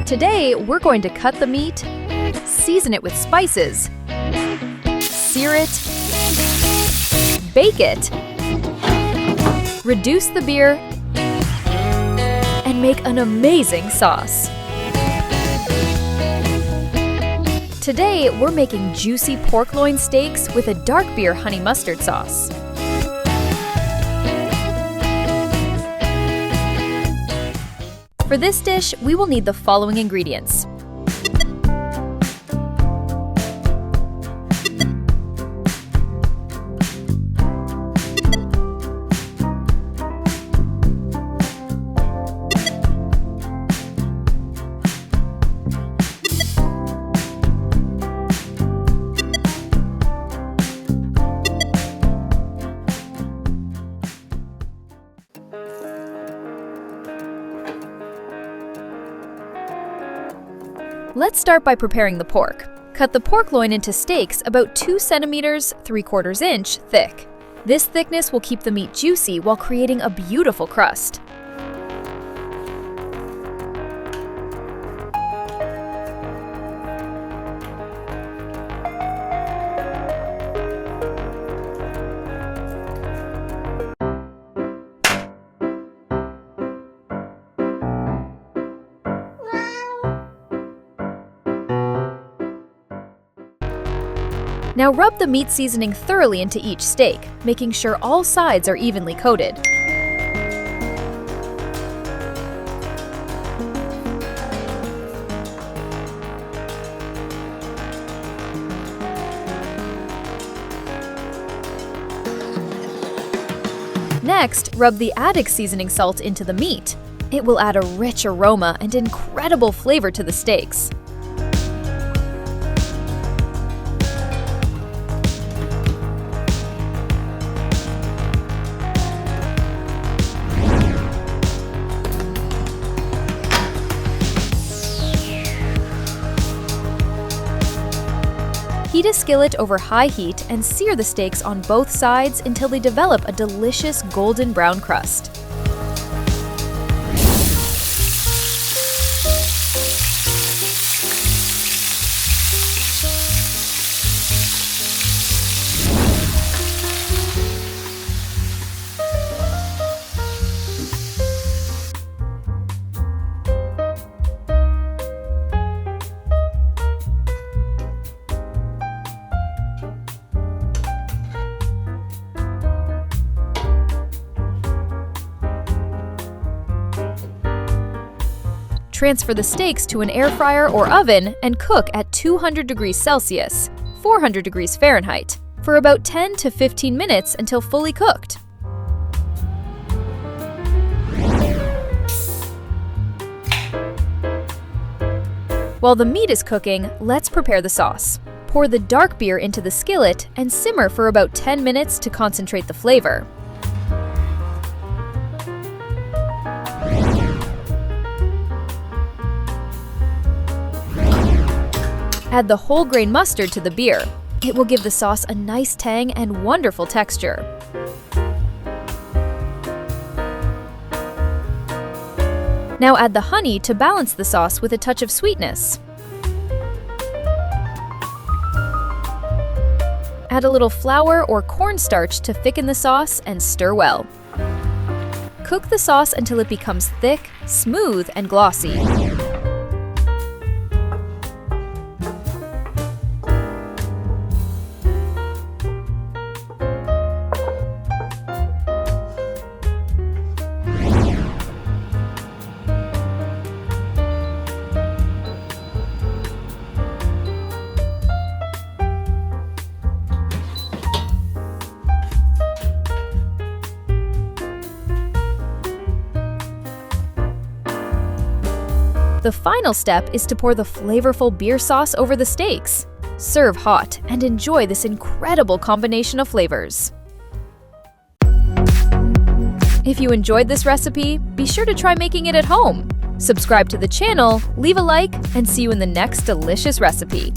Today, we're going to cut the meat, season it with spices, sear it, bake it, reduce the beer, and make an amazing sauce. Today, we're making juicy pork loin steaks with a dark beer honey mustard sauce. For this dish, we will need the following ingredients. Let's start by preparing the pork. Cut the pork loin into steaks about 2 centimeters, 3/4 inch thick. This thickness will keep the meat juicy while creating a beautiful crust. Now rub the meat seasoning thoroughly into each steak, making sure all sides are evenly coated. Next, rub the added seasoning salt into the meat. It will add a rich aroma and incredible flavor to the steaks. Heat a skillet over high heat and sear the steaks on both sides until they develop a delicious golden brown crust. Transfer the steaks to an air fryer or oven and cook at 200 degrees Celsius, 400 degrees Fahrenheit, for about 10 to 15 minutes until fully cooked. While the meat is cooking, let's prepare the sauce. Pour the dark beer into the skillet and simmer for about 10 minutes to concentrate the flavor. Add the whole grain mustard to the beer. It will give the sauce a nice tang and wonderful texture. Now add the honey to balance the sauce with a touch of sweetness. Add a little flour or cornstarch to thicken the sauce and stir well. Cook the sauce until it becomes thick, smooth, and glossy. The final step is to pour the flavorful beer sauce over the steaks. Serve hot and enjoy this incredible combination of flavors. If you enjoyed this recipe, be sure to try making it at home. Subscribe to the channel, leave a like, and see you in the next delicious recipe.